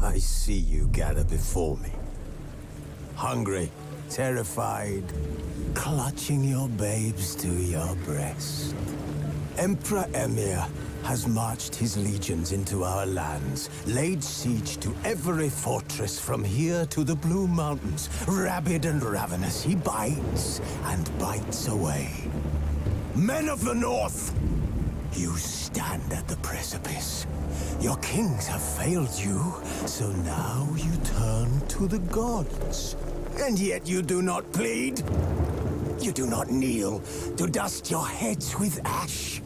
I see you gather before me. Hungry, terrified, clutching your babes to your breast. Emperor Emir has marched his legions into our lands, laid siege to every fortress from here to the Blue Mountains. Rabid and ravenous, he bites and bites away. Men of the North, you stand at the precipice. Your kings have failed you, so now you turn to the gods. And yet you do not plead. You do not kneel to dust your heads with ash.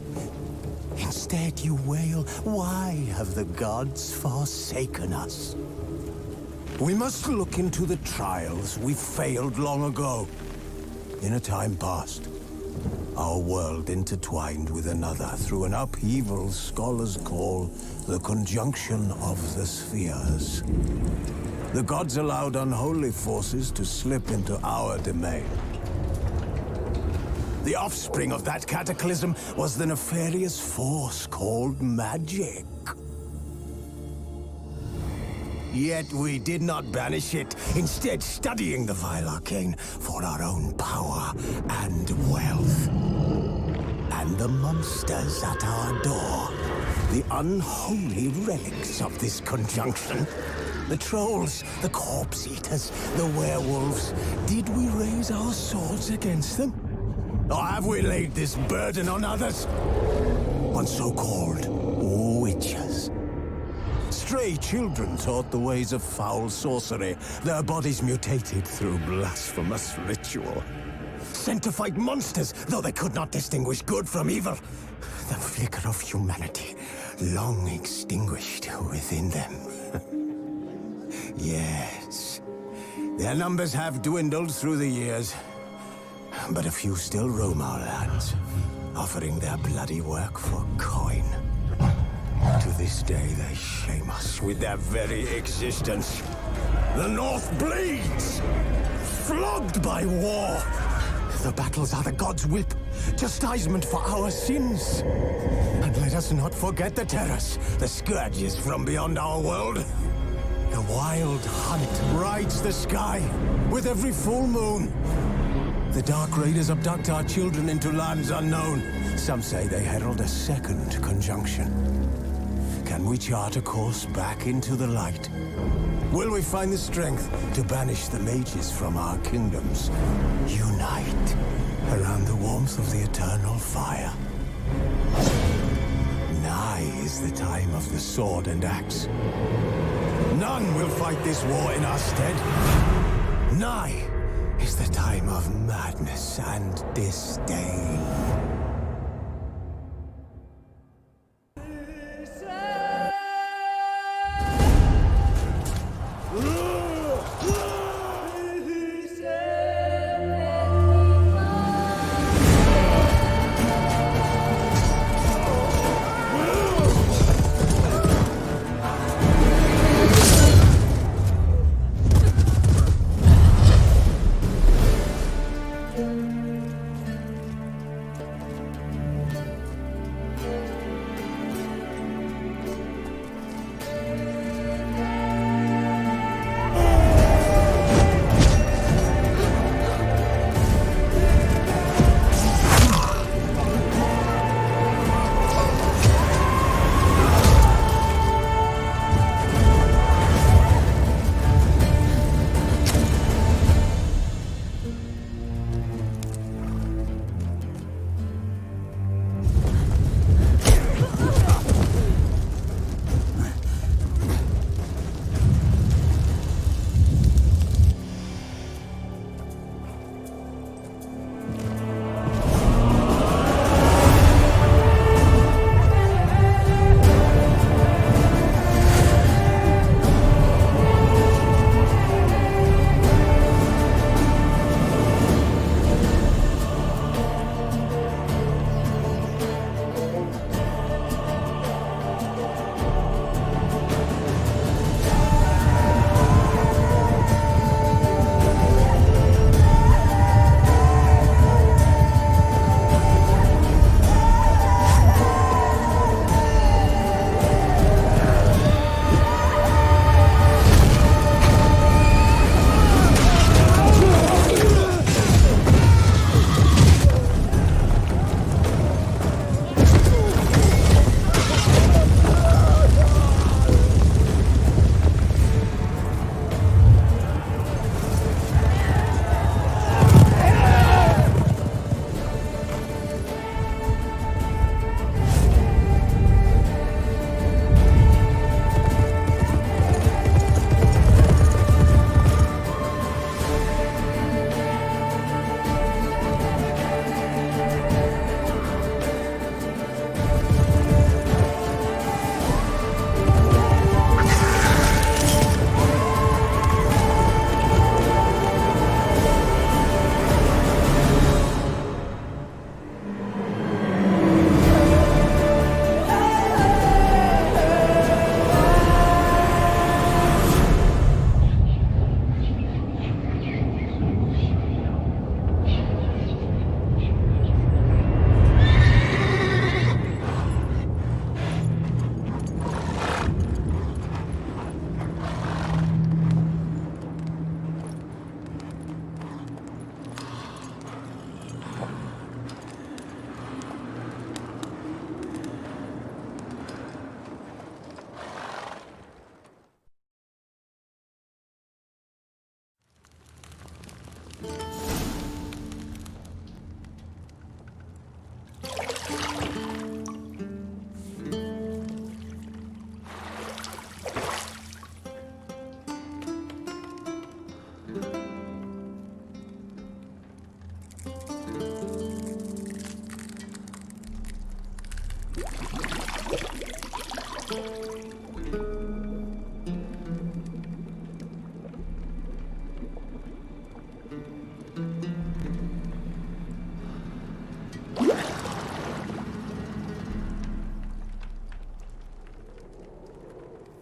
Instead you wail, why have the gods forsaken us? We must look into the trials we failed long ago. In a time past, our world intertwined with another through an upheaval scholars call the conjunction of the spheres. The gods allowed unholy forces to slip into our domain. The offspring of that cataclysm was the nefarious force called magic. Yet we did not banish it, instead studying the vile arcane for our own power and wealth. And the monsters at our door, the unholy relics of this conjunction. The trolls, the corpse eaters, the werewolves. Did we raise our swords against them? Or have we laid this burden on others? On so-called witches. Stray children taught the ways of foul sorcery, their bodies mutated through blasphemous ritual. Sent to fight monsters, though they could not distinguish good from evil. The flicker of humanity, long extinguished within them. Yes, their numbers have dwindled through the years, but a few still roam our lands, offering their bloody work for coin. To this day, they shame us with their very existence. The North bleeds, flogged by war. The battles are the gods' whip, chastisement for our sins. And let us not forget the terrors, the scourges from beyond our world. The wild hunt rides the sky with every full moon. The Dark Raiders abduct our children into lands unknown. Some say they herald a second conjunction. Can we chart a course back into the light? Will we find the strength to banish the mages from our kingdoms? Unite around the warmth of the eternal fire. Nigh is the time of the sword and axe. None will fight this war in our stead. Nigh is the time of madness and disdain.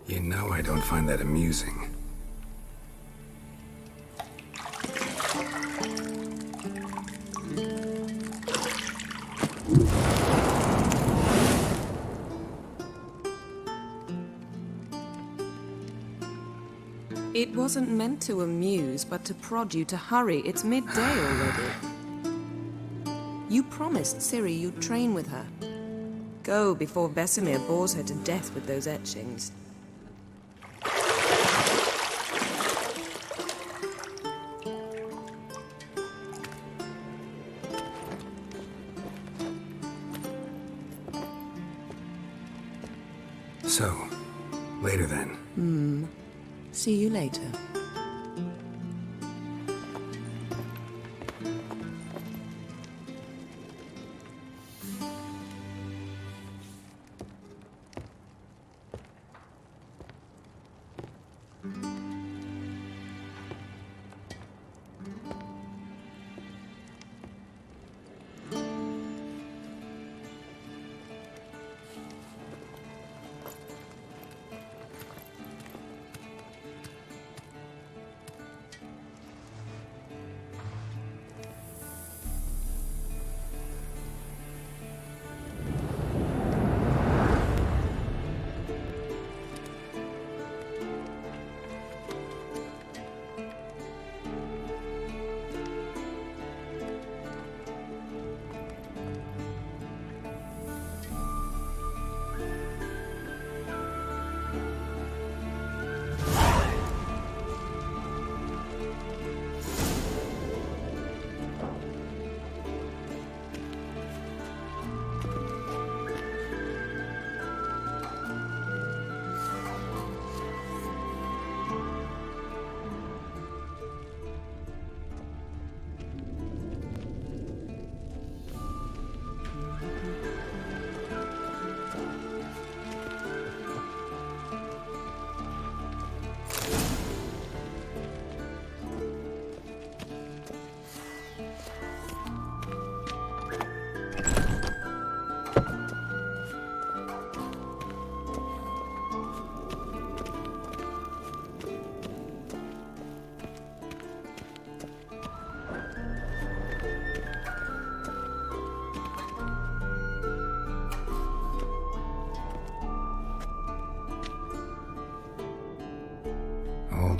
You know I don't find that amusing. It wasn't meant to amuse, but to prod you to hurry. It's midday already. You promised Ciri you'd train with her. Go before Vesemir bores her to death with those etchings. So, later then. See you later.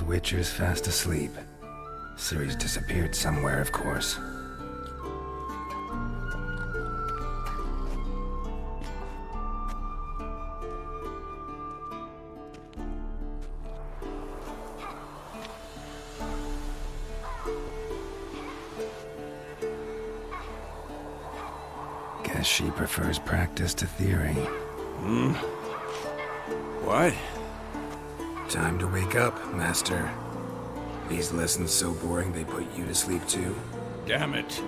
Witcher's fast asleep. Ciri's disappeared somewhere, of course. Guess she prefers practice to theory. What? Time to wake up, Master. These lessons so boring they put you to sleep too? Damn it.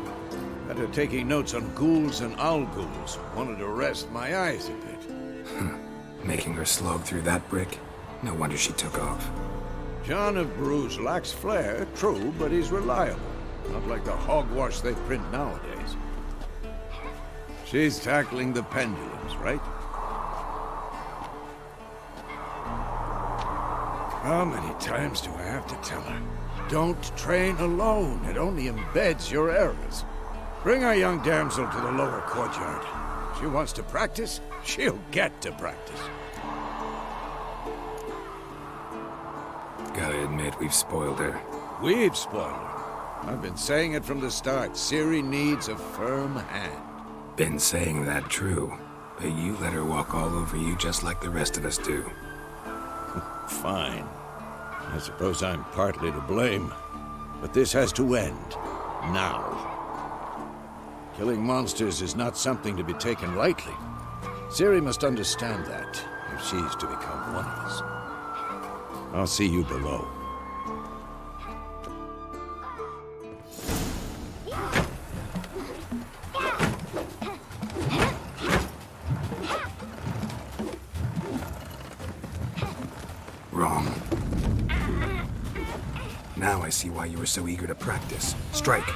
After taking notes on ghouls and owl ghouls, wanted to rest my eyes a bit. Making her slog through that brick? No wonder she took off. John of Bruges lacks flair, true, but he's reliable. Not like the hogwash they print nowadays. She's tackling the pendulums, right? How many times do I have to tell her? Don't train alone. It only embeds your errors. Bring our young damsel to the lower courtyard. She wants to practice, she'll get to practice. Gotta admit, we've spoiled her. We've spoiled her. I've been saying it from the start. Ciri needs a firm hand. Been saying that true, but you let her walk all over you just like the rest of us do. Fine. I suppose I'm partly to blame. But this has to end. Now. Killing monsters is not something to be taken lightly. Ciri must understand that, if she's to become one of us. I'll see you below. Wrong. Now I see why you were so eager to practice. Strike.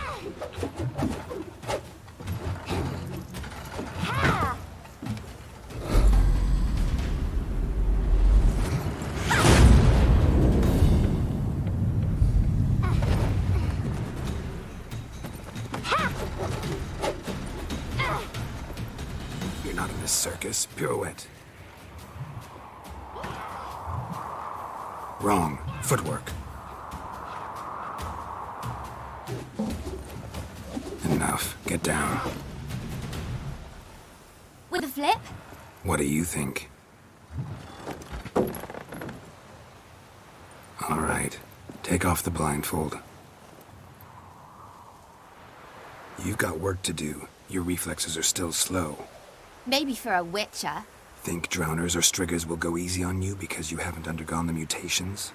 Practice pirouette. Wrong. Footwork. Enough. Get down. With a flip? What do you think? All right. Take off the blindfold. You've got work to do. Your reflexes are still slow. Maybe for a witcher. Think drowners or striggers will go easy on you because you haven't undergone the mutations?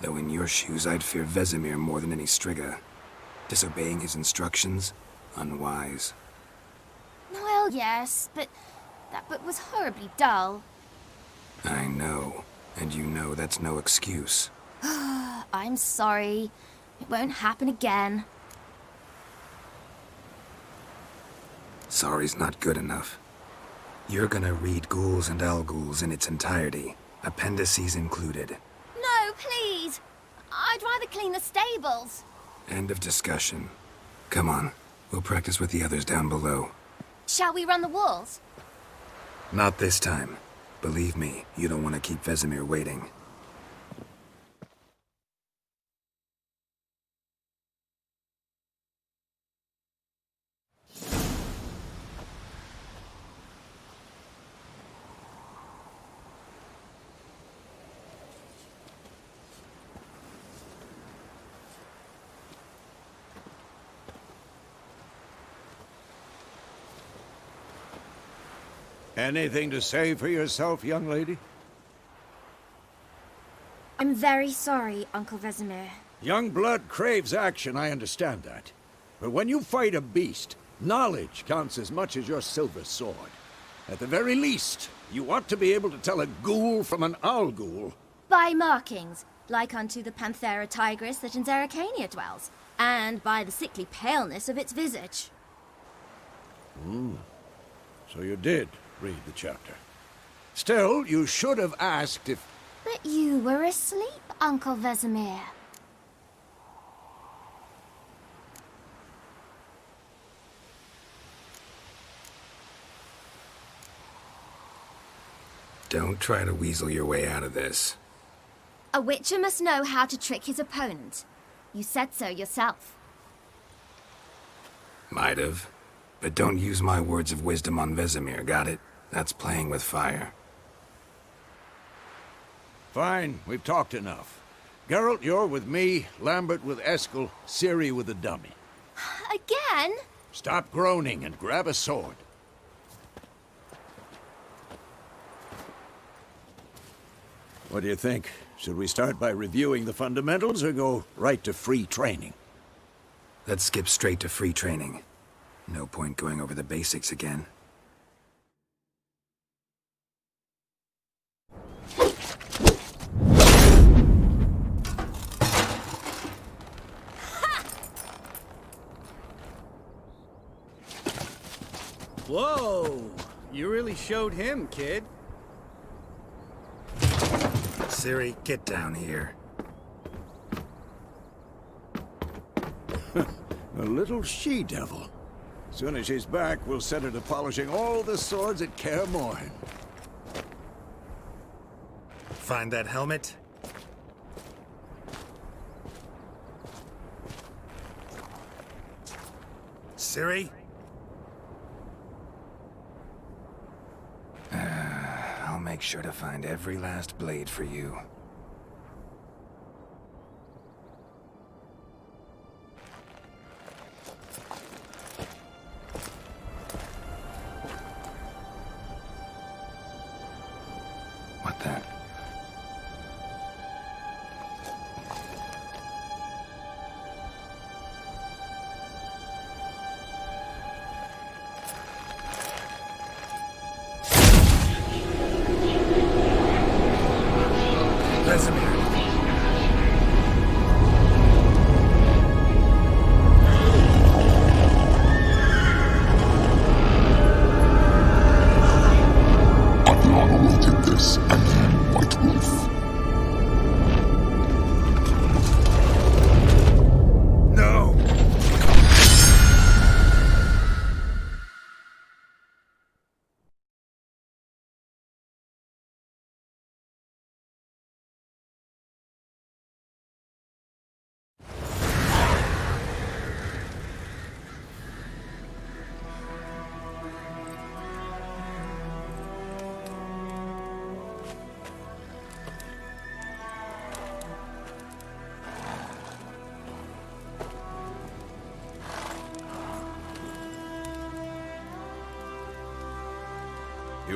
Though in your shoes, I'd fear Vesemir more than any strigger. Disobeying his instructions? Unwise. Well, yes, but that book was horribly dull. I know. And you know that's no excuse. I'm sorry. It won't happen again. Sorry's not good enough. You're gonna read Ghouls and Al-Ghouls in its entirety, appendices included. No, please. I'd rather clean the stables. End of discussion. Come on, we'll practice with the others down below. Shall we run the walls? Not this time. Believe me, you don't want to keep Vesemir waiting. Anything to say for yourself, young lady? I'm very sorry, Uncle Vesemir. Young blood craves action, I understand that. But when you fight a beast, knowledge counts as much as your silver sword. At the very least, you ought to be able to tell a ghoul from an owl-ghoul. By markings, like unto the Panthera tigris that in Zerrikania dwells, and by the sickly paleness of its visage. So you did read the chapter. Still, you should have asked if... But you were asleep, Uncle Vesemir. Don't try to weasel your way out of this. A witcher must know how to trick his opponent. You said so yourself. Might have. But don't use my words of wisdom on Vesemir, got it? That's playing with fire. Fine, we've talked enough. Geralt, you're with me, Lambert with Eskel, Ciri with the dummy. Again? Stop groaning and grab a sword. What do you think? Should we start by reviewing the fundamentals or go right to free training? Let's skip straight to free training. No point going over the basics again. Whoa! You really showed him, kid. Ciri, get down here. A little she-devil. Soon as she's back, we'll set her to polishing all the swords at Kaer Morhen. Find that helmet? Ciri? I'll make sure to find every last blade for you. What the? Vesemir. Adriana will get this, and then White Wolf.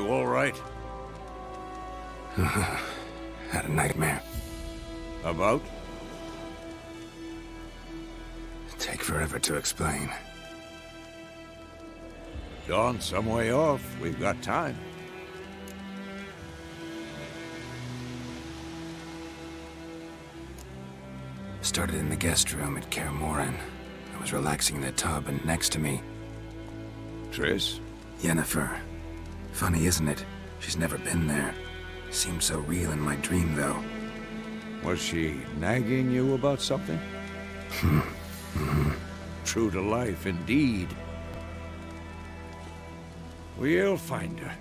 You all right? Had a nightmare. About? Take forever to explain. Dawn's some way off. We've got time. Started in the guest room at Kaer Morhen. I was relaxing in the tub, and next to me, Triss? Yennefer. Funny, isn't it? She's never been there. Seemed so real in my dream, though. Was she nagging you about something? True to life, indeed. We'll find her.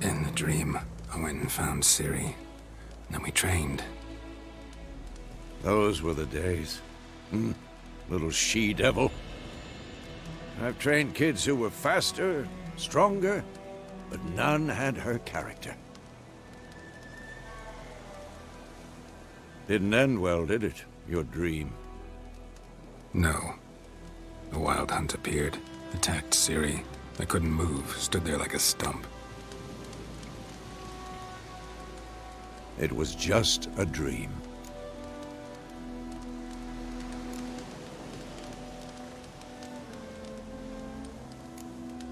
In the dream, I went and found Ciri. Then we trained. Those were the days. Little she-devil. I've trained kids who were faster, stronger, but none had her character. Didn't end well, did it? Your dream? No. The Wild Hunt appeared, attacked Ciri. I couldn't move, stood there like a stump. It was just a dream.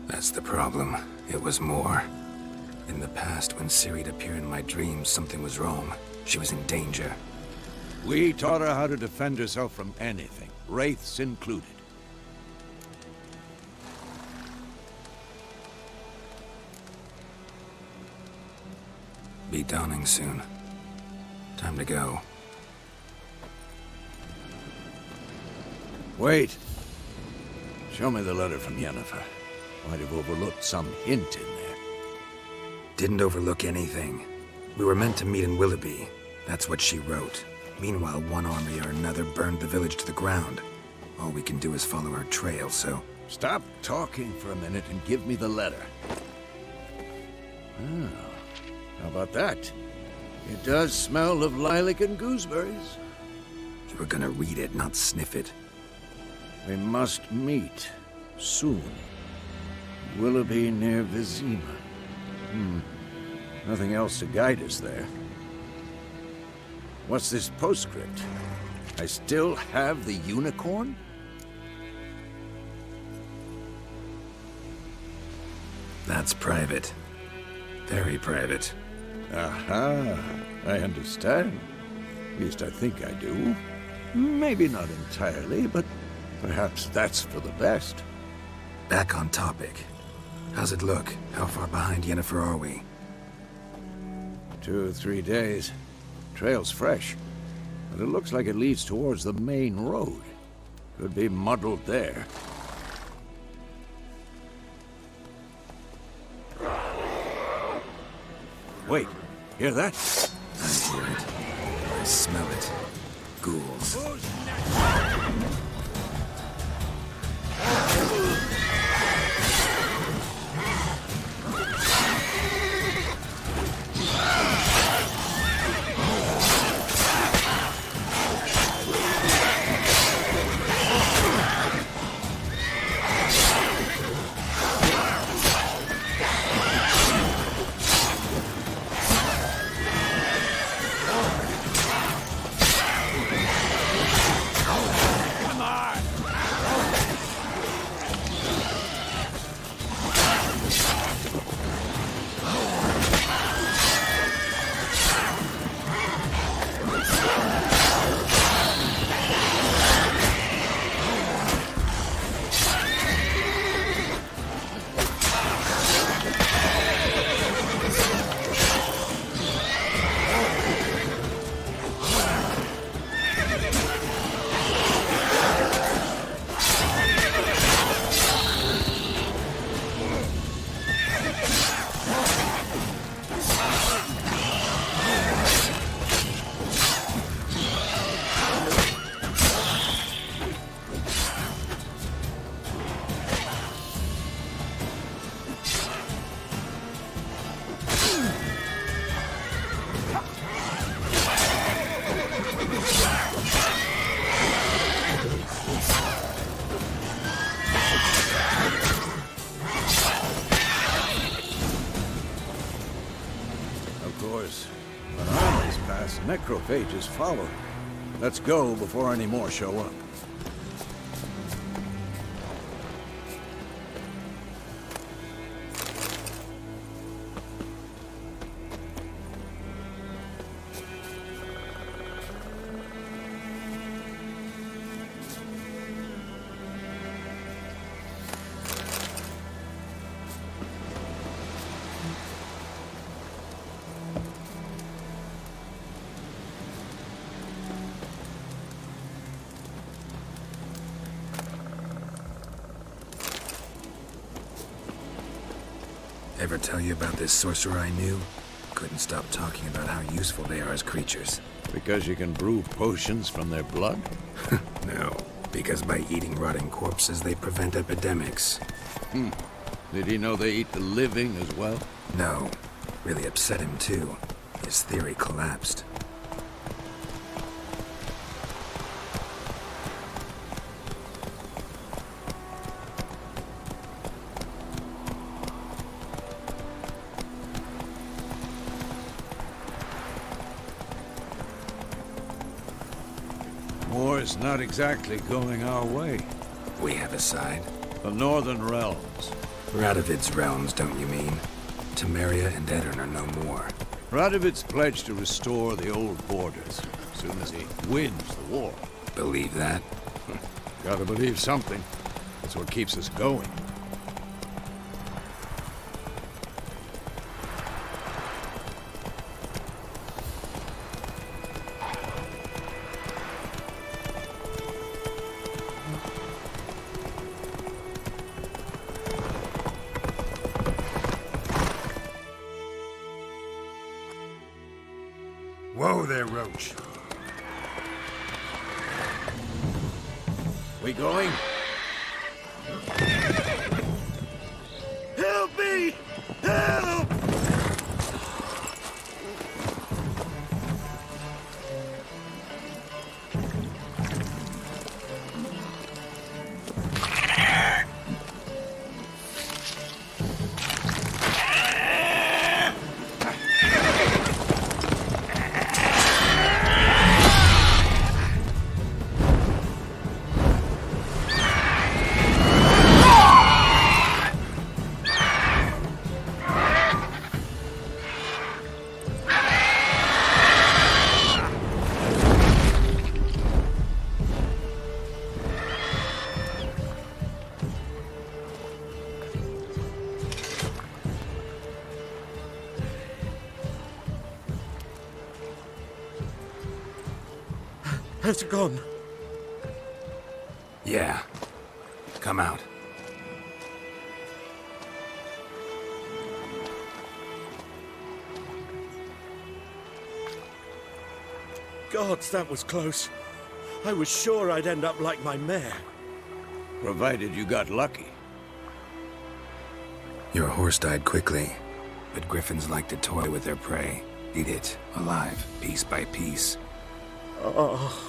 That's the problem. It was more. In the past, when Ciri'd appear in my dreams, something was wrong. She was in danger. We taught her how to defend herself from anything, wraiths included. Be dawning soon. Time to go. Wait. Show me the letter from Yennefer. Might have overlooked some hint in there. Didn't overlook anything. We were meant to meet in Willoughby. That's what she wrote. Meanwhile, one army or another burned the village to the ground. All we can do is follow her trail, so... Stop talking for a minute and give me the letter. Ah, how about that? It does smell of lilac and gooseberries. You were gonna read it, not sniff it. We must meet soon. Willoughby near Vizima. Nothing else to guide us there. What's this postscript? I still have the unicorn? That's private. Very private. Aha, I understand. At least I think I do. Maybe not entirely, but perhaps that's for the best. Back on topic. How's it look? How far behind Yennefer are we? 2 or 3 days. Trail's fresh, but it looks like it leads towards the main road. Could be muddled there. Wait, hear that? I hear it. I smell it. Ghouls. Necrophages follow. Let's go before any more show up. Ever tell you about this sorcerer I knew? Couldn't stop talking about how useful they are as creatures. Because you can brew potions from their blood? No, because by eating rotting corpses, they prevent epidemics. Did he know they eat the living as well? No, really upset him too. His theory collapsed. War's not exactly going our way. We have a side. The Northern Realms. Radovid's realms, don't you mean? Temeria and Edirn are no more. Radovid's pledged to restore the old borders as soon as he wins the war. Believe that? Gotta believe something. That's what keeps us going. Whoa there, Roach. We going? Help me! Help! How's it gone? Yeah. Come out. Gods, that was close. I was sure I'd end up like my mare. Provided you got lucky. Your horse died quickly, but griffins like to toy with their prey. Eat it, alive, piece by piece. Oh.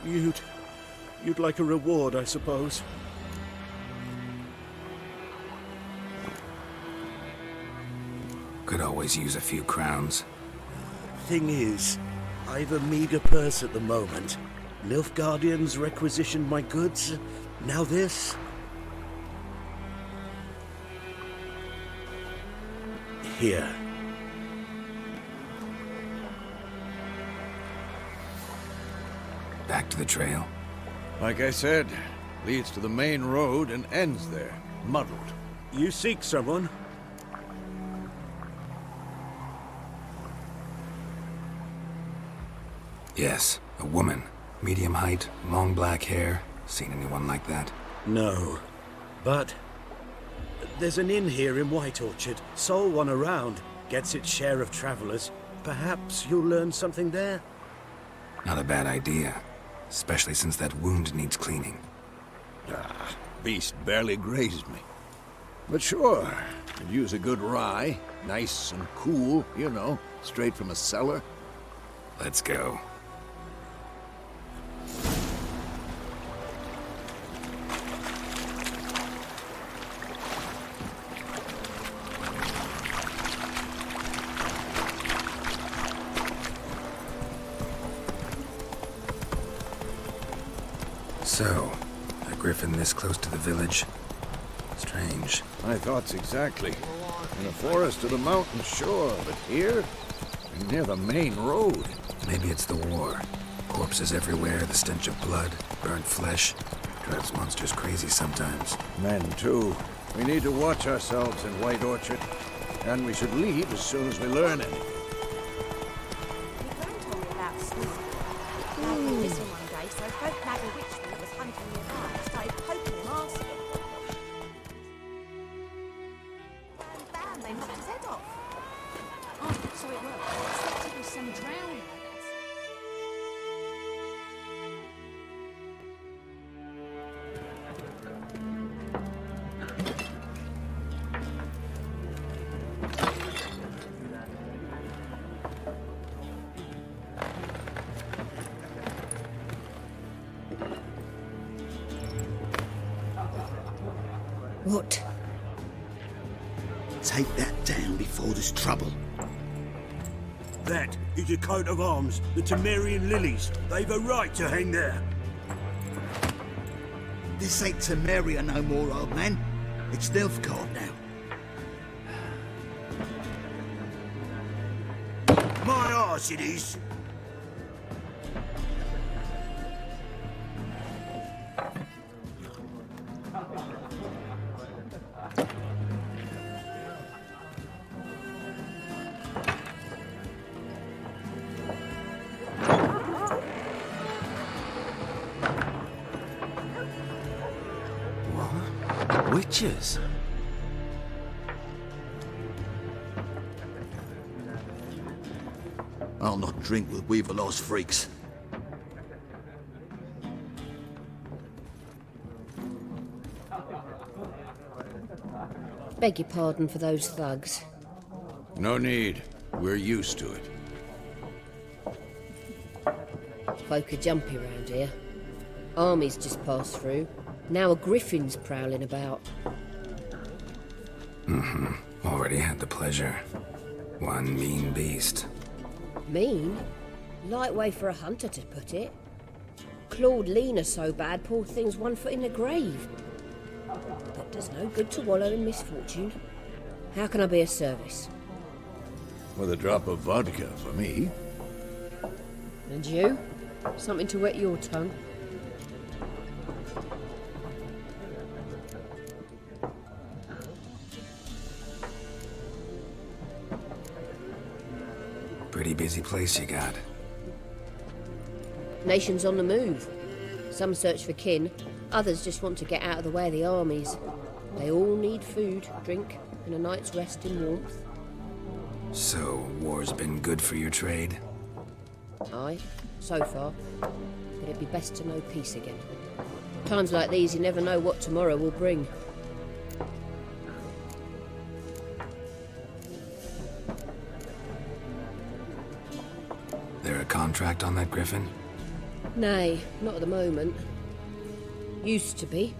You'd like a reward, I suppose. Could always use a few crowns. Thing is, I've a meager purse at the moment. Nilfgaardians requisitioned my goods. Now this. Here. Back to the trail. Like I said, leads to the main road and ends there, muddled. You seek someone? Yes, a woman. Medium height, long black hair. Seen anyone like that? No. But there's an inn here in White Orchard. Sole one around. Gets its share of travelers. Perhaps you'll learn something there? Not a bad idea. Especially since that wound needs cleaning. Beast barely grazed me. But sure, could use a good rye. Nice and cool, you know, straight from a cellar. Let's go. So, a griffin this close to the village? Strange. My thoughts exactly. In a forest or the mountain shore, but here? Near the main road. Maybe it's the war. Corpses everywhere, the stench of blood, burnt flesh. Drives monsters crazy sometimes. Men, too. We need to watch ourselves in White Orchard. And we should leave as soon as we learn anything. Your friend told me about Snoop. I went missing one day, so folk Maggie Witch3 was hunting nearby. I started poking him, asking. And bam, they knocked his head off. Oh, so it worked. Except it was some drowning, I guess. What? Take that down before there's trouble. That is a coat of arms, the Temerian lilies. They've a right to hang there. This ain't Temeria no more, old man. It's Nilfgaard now. My arse it is. Witches? I'll not drink with Weaverlaw's freaks. Beg your pardon for those thugs. No need. We're used to it. Folk are jumpy round here. Armies just passed through. Now a griffin's prowling about. Already had the pleasure. One mean beast. Mean? Light way for a hunter to put it. Clawed Lena so bad, poor thing's 1 foot in the grave. But does no good to wallow in misfortune. How can I be of service? With a drop of vodka for me. And you? Something to wet your tongue? Pretty busy place you got. Nations on the move. Some search for kin, others just want to get out of the way of the armies. They all need food, drink, and a night's rest in warmth. So, war's been good for your trade? Aye, so far. But it'd be best to know peace again. Times like these, you never know what tomorrow will bring. There a contract on that griffin? Nay, not at the moment. Used to be.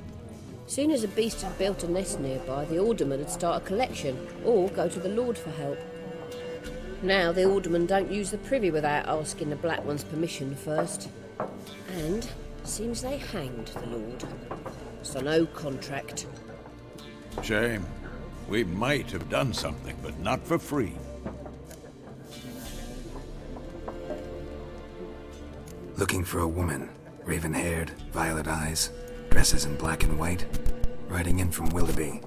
Soon as a beast had built a nest nearby, the alderman would start a collection, or go to the Lord for help. Now the aldermen don't use the privy without asking the Black One's permission first. And seems they hanged the Lord. So no contract. Shame. We might have done something, but not for free. Looking for a woman. Raven-haired, violet eyes, dresses in black and white. Riding in from Willoughby.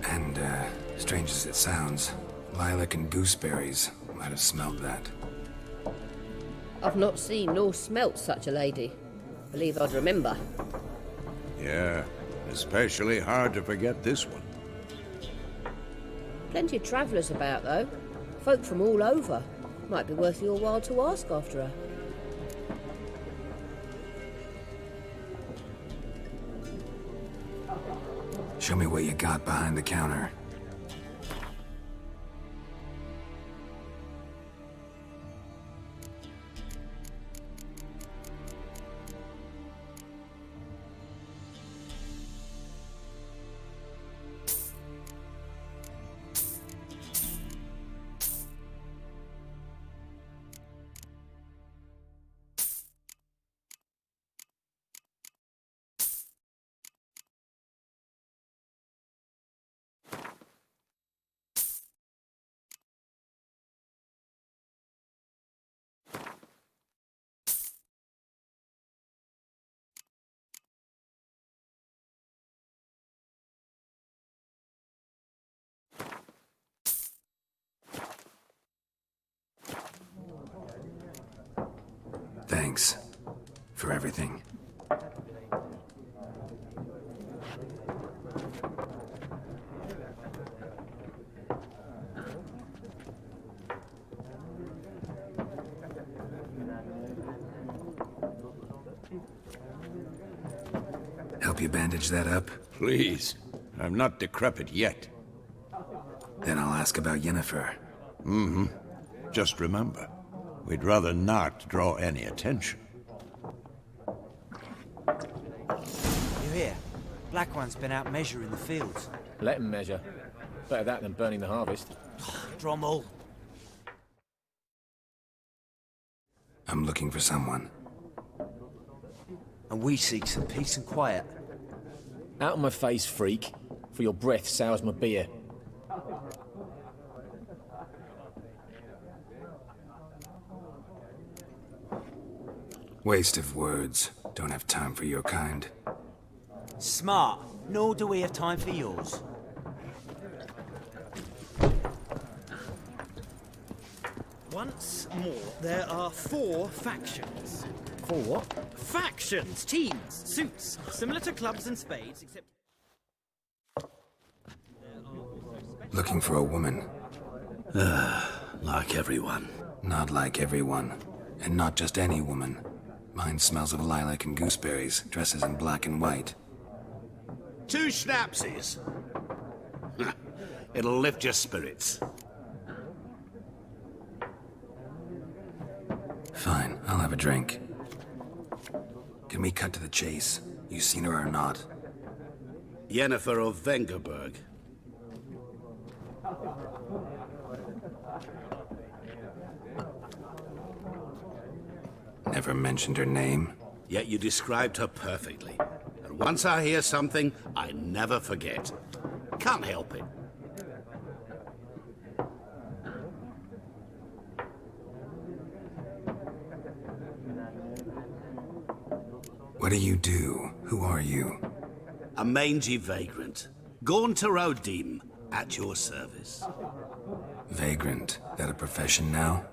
And, strange as it sounds, lilac and gooseberries might have smelled that. I've not seen nor smelt such a lady. Believe I'd remember. Yeah, especially hard to forget this one. Plenty of travellers about, though. Folk from all over. Might be worth your while to ask after her. Show me what you got behind the counter. Thanks for everything. Help you bandage that up? Please. I'm not decrepit yet. Then I'll ask about Yennefer. Mm-hmm. Just remember, we'd rather not draw any attention. You hear? Black One's been out measuring the fields. Let him measure. Better that than burning the harvest. Drommel. I'm looking for someone. And we seek some peace and quiet. Out of my face, freak. For your breath sours my beer. Waste of words. Don't have time for your kind. Smart. Nor do we have time for yours. Once more, there are 4 factions. 4 what? Factions, teams, suits, similar to clubs and spades, except... Looking for a woman. Like everyone. Not like everyone. And not just any woman. Mine smells of lilac and gooseberries, dresses in black and white. 2 schnapsies. It'll lift your spirits. Fine, I'll have a drink. Can we cut to the chase? You seen her or not? Yennefer of Vengerberg. Never mentioned her name. Yet you described her perfectly. And once I hear something, I never forget. Can't help it. What do you do? Who are you? A mangy vagrant. Gone to Rodim, at your service. Vagrant. That a profession now?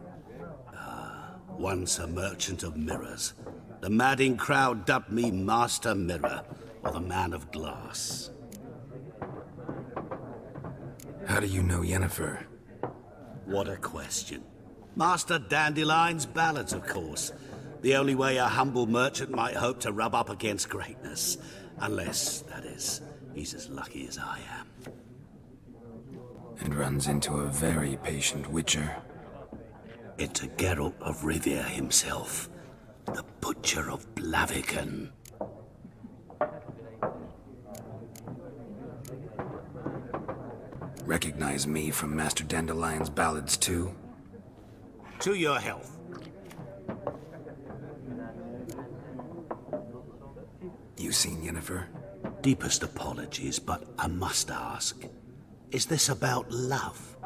Once a merchant of mirrors. The madding crowd dubbed me Master Mirror, or the Man of Glass. How do you know Yennefer? What a question. Master Dandelion's ballads, of course. The only way a humble merchant might hope to rub up against greatness. Unless, that is, he's as lucky as I am. And runs into a very patient witcher. Into Geralt of Rivia himself, the Butcher of Blaviken. Recognize me from Master Dandelion's ballads, too? To your health. You seen Yennefer? Deepest apologies, but I must ask. Is this about love?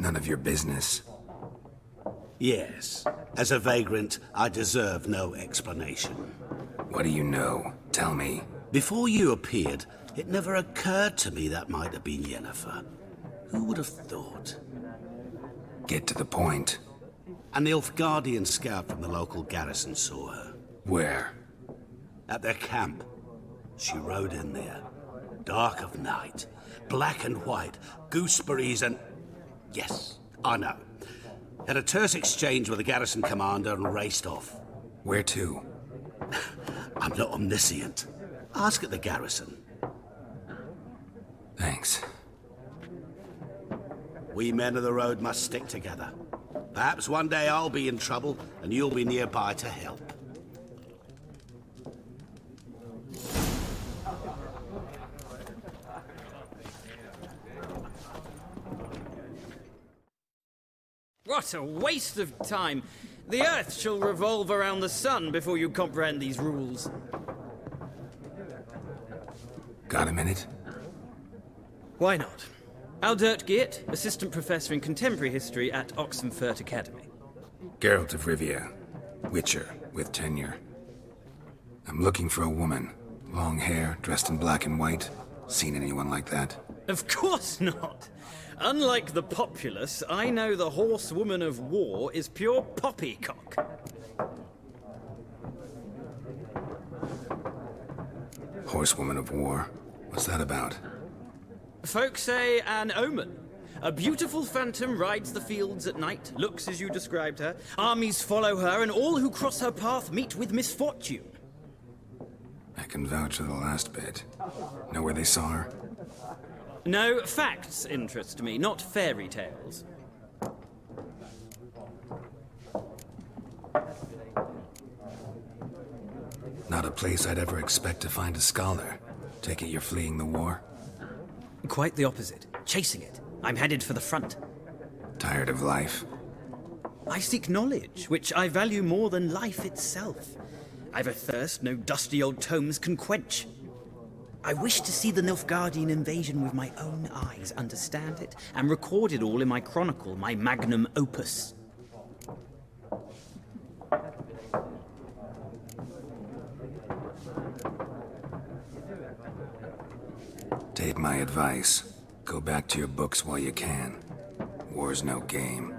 None of your business. Yes. As a vagrant, I deserve no explanation. What do you know? Tell me. Before you appeared, it never occurred to me that might have been Yennefer. Who would have thought? Get to the point. An Nilfgaardian scout from the local garrison saw her. Where? At their camp. She rode in there. Dark of night. Black and white. Gooseberries and... Yes, I know. Had a terse exchange with the garrison commander and raced off. Where to? I'm not omniscient. Ask at the garrison. Thanks. We men of the road must stick together. Perhaps one day I'll be in trouble and you'll be nearby to help. What a waste of time! The Earth shall revolve around the sun before you comprehend these rules. Got a minute? Why not? Aldert Geert, Assistant Professor in Contemporary History at Oxenfurt Academy. Geralt of Rivia. Witcher, with tenure. I'm looking for a woman. Long hair, dressed in black and white. Seen anyone like that? Of course not! Unlike the populace, I know the horsewoman of war is pure poppycock. Horsewoman of war? What's that about? Folk say an omen. A beautiful phantom rides the fields at night, looks as you described her. Armies follow her, and all who cross her path meet with misfortune. I can vouch for the last bit. Know where they saw her? No, facts interest me, not fairy tales. Not a place I'd ever expect to find a scholar. Take it you're fleeing the war? Quite the opposite. Chasing it. I'm headed for the front. Tired of life? I seek knowledge, which I value more than life itself. I've a thirst no dusty old tomes can quench. I wish to see the Nilfgaardian invasion with my own eyes, understand it, and record it all in my chronicle, my magnum opus. Take my advice. Go back to your books while you can. War's no game.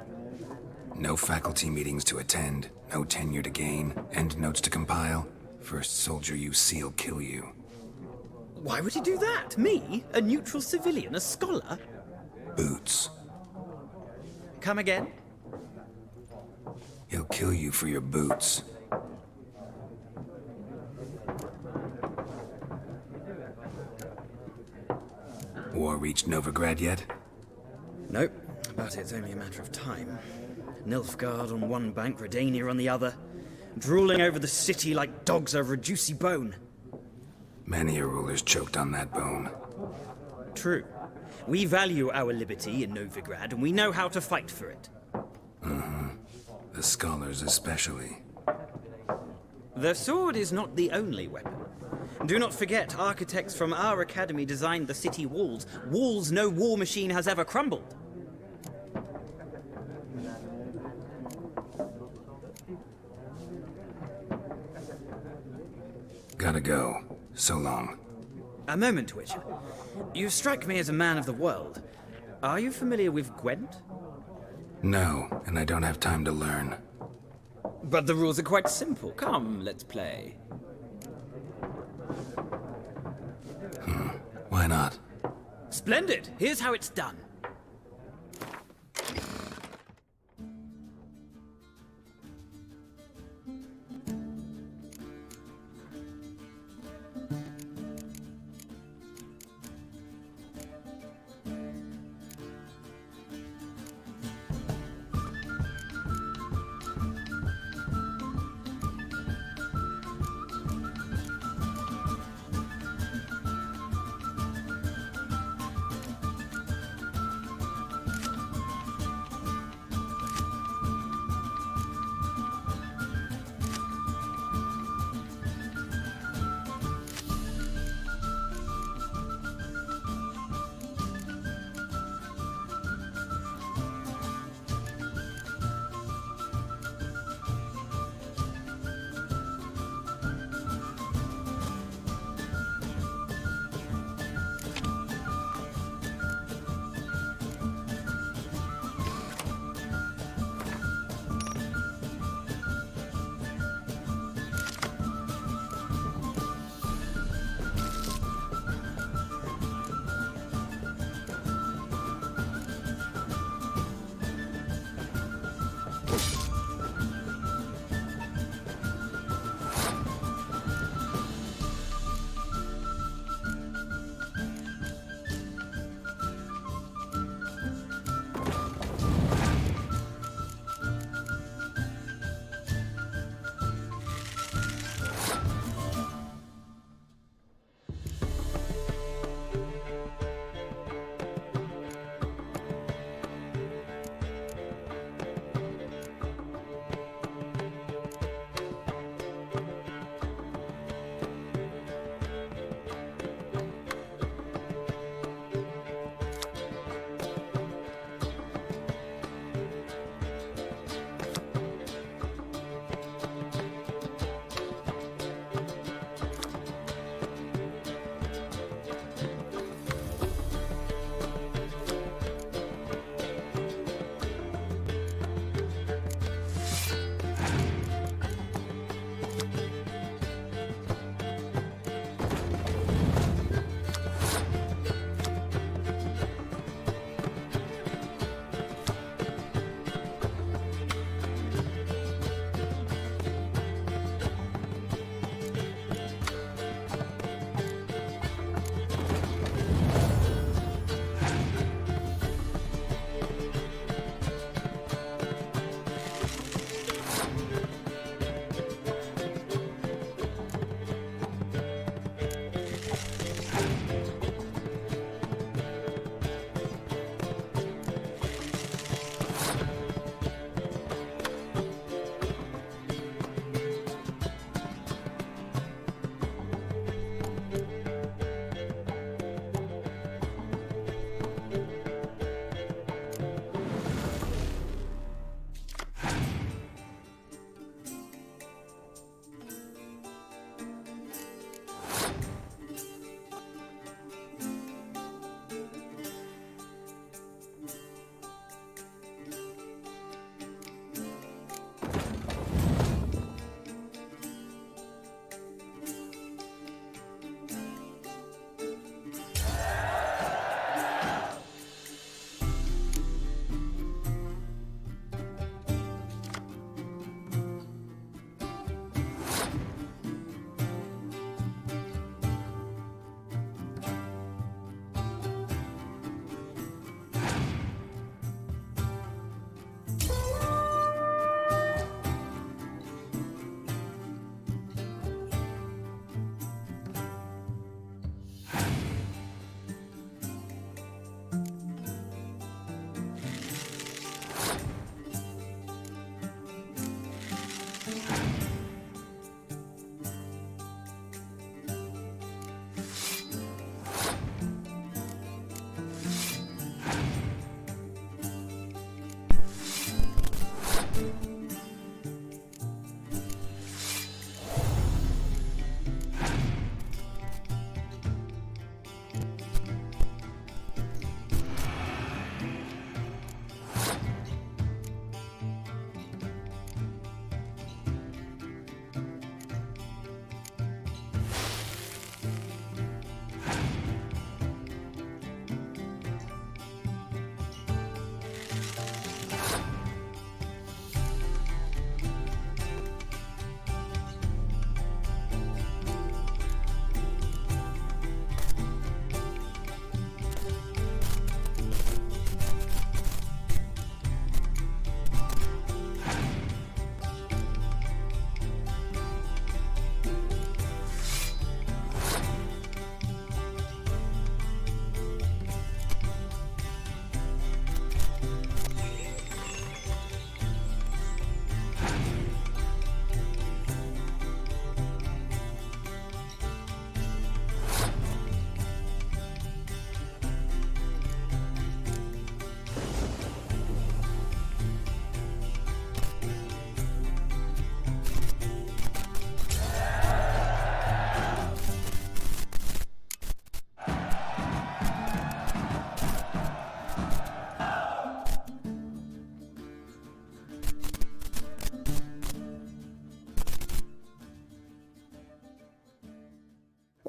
No faculty meetings to attend, no tenure to gain, end notes to compile. First soldier you see'll kill you. Why would he do that? Me? A neutral civilian? A scholar? Boots. Come again? He'll kill you for your boots. War reached Novigrad yet? Nope, but it's only a matter of time. Nilfgaard on one bank, Redania on the other, drooling over the city like dogs over a juicy bone. Many a ruler's choked on that bone. True. We value our liberty in Novigrad, and we know how to fight for it. Mm-hmm. The scholars especially. The sword is not the only weapon. Do not forget, architects from our academy designed the city walls. Walls no war machine has ever crumbled. Gotta go. So long. A moment, Witcher. You strike me as a man of the world. Are you familiar with Gwent? No, and I don't have time to learn. But the rules are quite simple. Come, let's play. Why not? Splendid! Here's how it's done.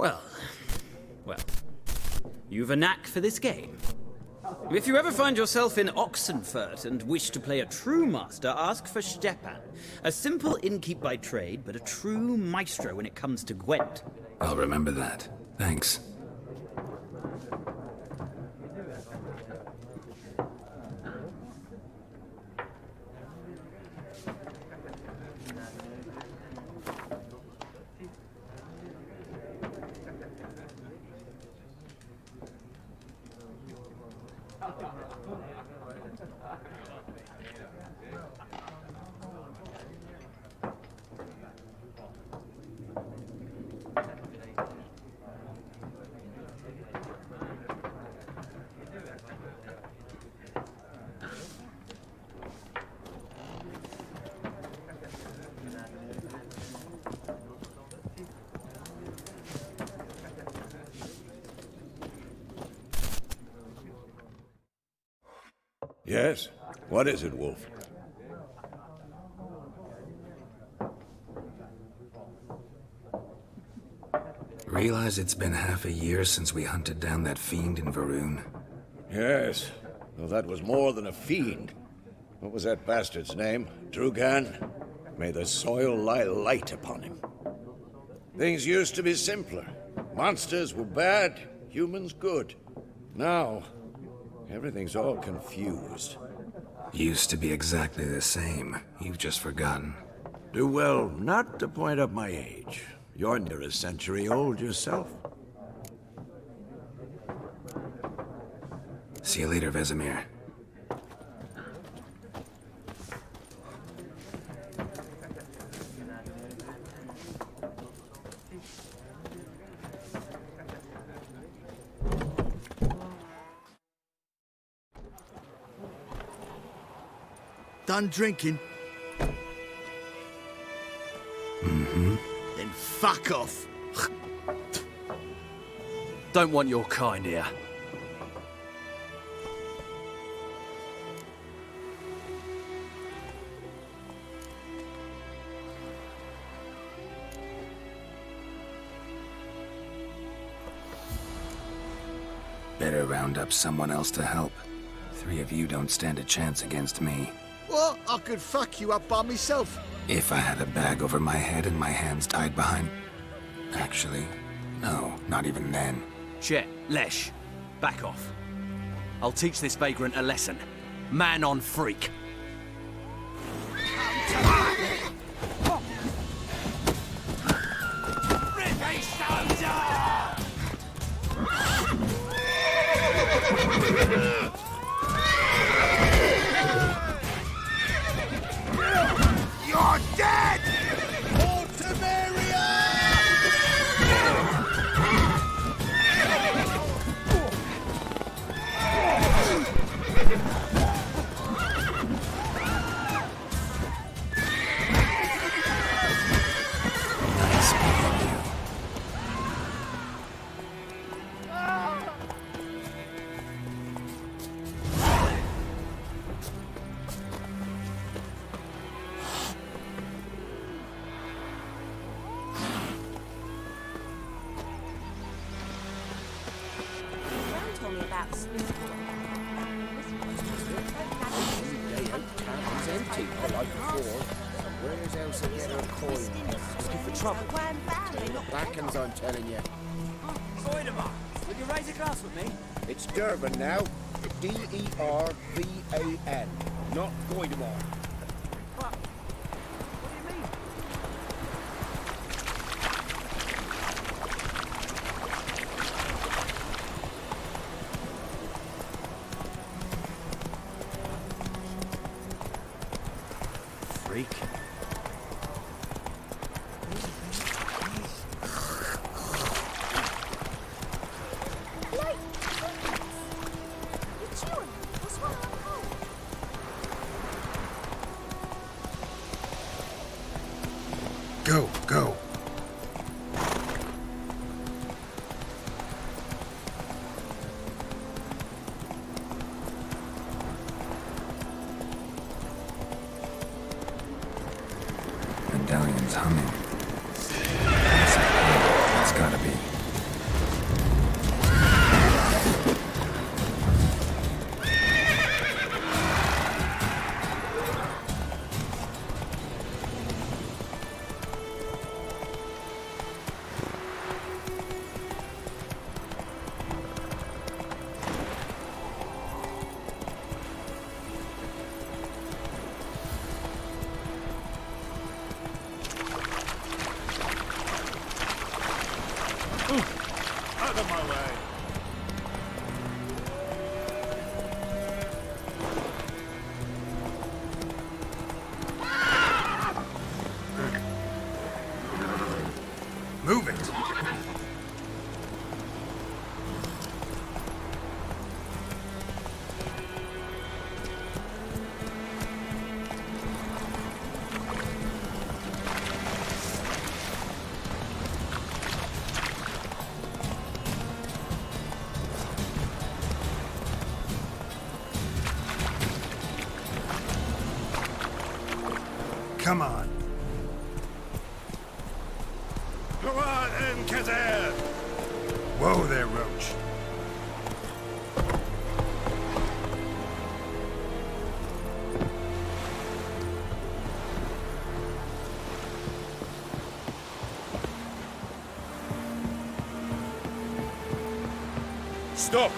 Well, you've a knack for this game. If you ever find yourself in Oxenfurt and wish to play a true master, ask for Stepan. A simple innkeep by trade, but a true maestro when it comes to Gwent. I'll remember that. Thanks. Yes? What is it, Wolf? Realize it's been half a year since we hunted down that fiend in Varun? Yes. Well, that was more than a fiend. What was that bastard's name? Drugan? May the soil lie light upon him. Things used to be simpler. Monsters were bad, humans good. Now, everything's all confused. Used to be exactly the same. You've just forgotten. Do well not to point up my age. You're near a century old yourself. See you later, Vesemir. Done drinking? Mm-hmm. Then fuck off. Don't want your kind here. Better round up someone else to help. 3 of you don't stand a chance against me. What? I could fuck you up by myself. If I had a bag over my head and my hands tied behind... Actually, no, not even then. Chet, Lesh, back off. I'll teach this vagrant a lesson. Man on freak. You're dead! I'm telling you. Voidemar, will you raise a glass with me? It's Durban now. D-E-R-V-A-N, not Voidemar. What do you mean? Freak. Go. Medallion's humming. It's gotta be. way. Move it! Come on. Go on, Kazan! Whoa there, Roach. Stop!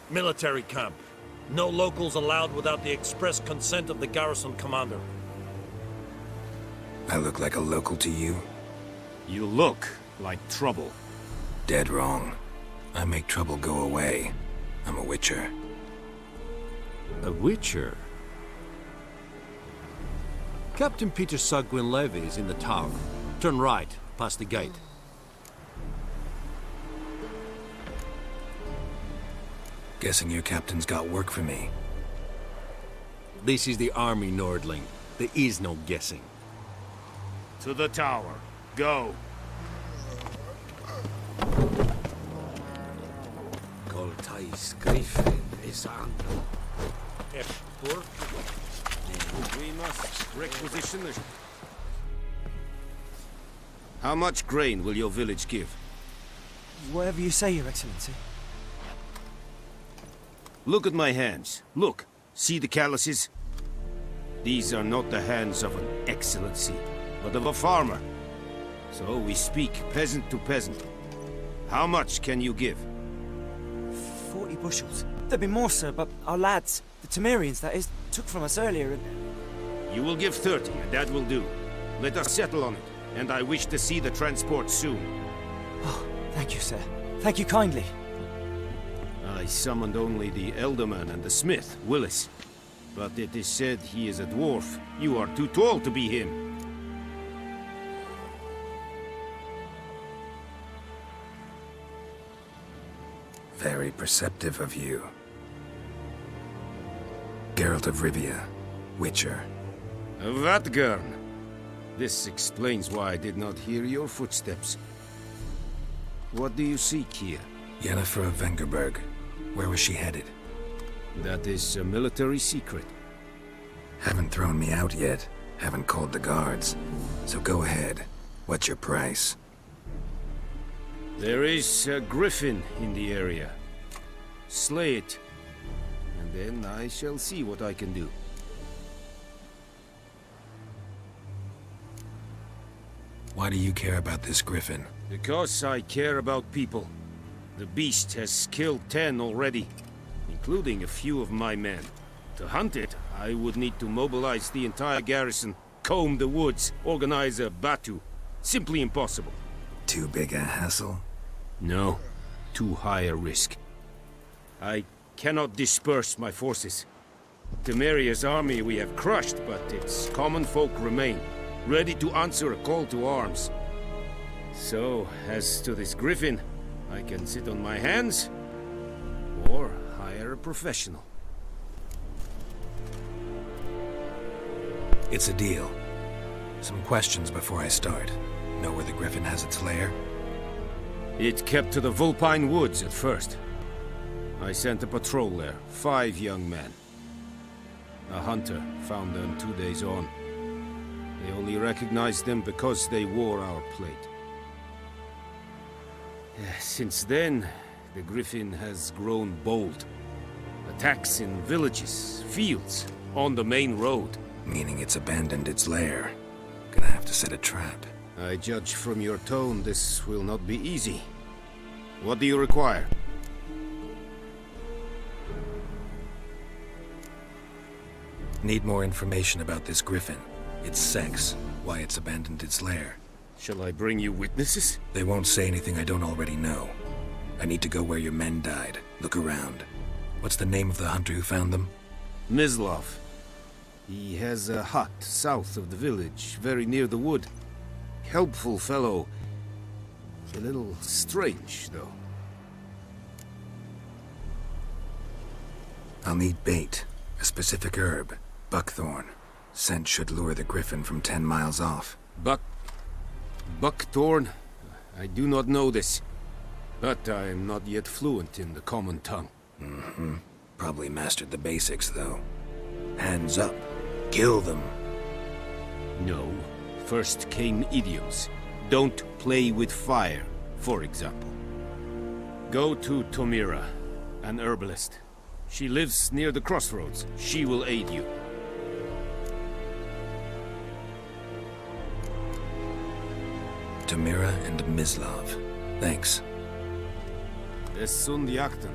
Military camp. No locals allowed without the express consent of the garrison commander. I look like a local to you? You look like trouble. Dead wrong. I make trouble go away. I'm a witcher. A witcher? Captain Peter Sagwin Levy is in the tower. Turn right, past the gate. Guessing your captain's got work for me. This is the army, Nordling. There is no guessing. To the tower. Go. Coltais Griffin is angle. We must requisition the... How much grain will your village give? Whatever you say, Your Excellency. Look at my hands. Look. See the calluses? These are not the hands of an excellency, but of a farmer. So we speak peasant to peasant. How much can you give? 40 bushels. There'd be more, sir, but our lads, the Temerians, that is, took from us earlier and... You will give 30, and that will do. Let us settle on it, and I wish to see the transport soon. Oh, thank you, sir. Thank you kindly. I summoned only the Elderman and the smith, Willis. But it is said he is a dwarf. You are too tall to be him. Very perceptive of you. Geralt of Rivia, Witcher. Vatgern. This explains why I did not hear your footsteps. What do you seek here? Yennefer of Vengerberg. Where was she headed? That is a military secret. Haven't thrown me out yet. Haven't called the guards. So go ahead. What's your price? There is a griffin in the area. Slay it. And then I shall see what I can do. Why do you care about this griffin? Because I care about people. The beast has killed 10 already, including a few of my men. To hunt it, I would need to mobilize the entire garrison, comb the woods, organize a batu. Simply impossible. Too big a hassle? No, too high a risk. I cannot disperse my forces. Temeria's army we have crushed, but its common folk remain, ready to answer a call to arms. So, as to this griffin, I can sit on my hands, or hire a professional. It's a deal. Some questions before I start. Know where the griffin has its lair? It kept to the Vulpine Woods at first. I sent a patrol there, 5 young men. A hunter found them 2 days on. They only recognized them because they wore our plate. Since then, the griffin has grown bold. Attacks in villages, fields, on the main road. Meaning it's abandoned its lair. Gonna have to set a trap. I judge from your tone this will not be easy. What do you require? Need more information about this griffin. Its sex. why it's abandoned its lair. Shall I bring you witnesses? They won't say anything I don't already know. I need to go where your men died. Look around. What's the name of the hunter who found them? Mislov. He has a hut south of the village, very near the wood. Helpful fellow. A little strange, though. I'll need bait. A specific herb. Buckthorn. Scent should lure the griffin from 10 miles off. Buckthorn? I do not know this. But I am not yet fluent in the common tongue. Mm-hmm. Probably mastered the basics, though. Hands up. Kill them. No. First came idioms. Don't play with fire, for example. Go to Tomira, an herbalist. She lives near the crossroads. She will aid you. Tomira and Mislov. Thanks. Es sunt jakten.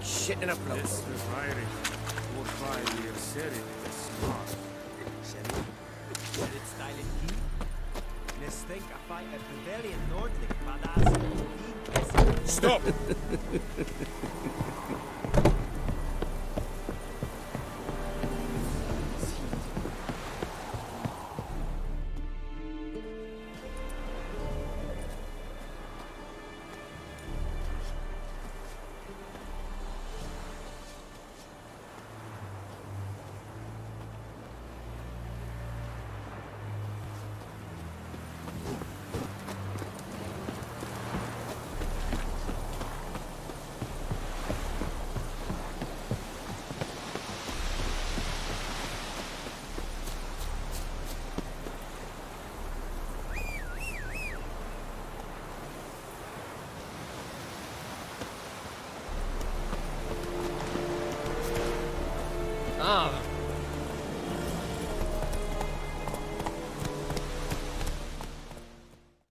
Shit in a float. Yes, the firing. 4-5 years said it. Smart. It's styling key. Let's think I fight a Bavarian Nordling badass. Stop!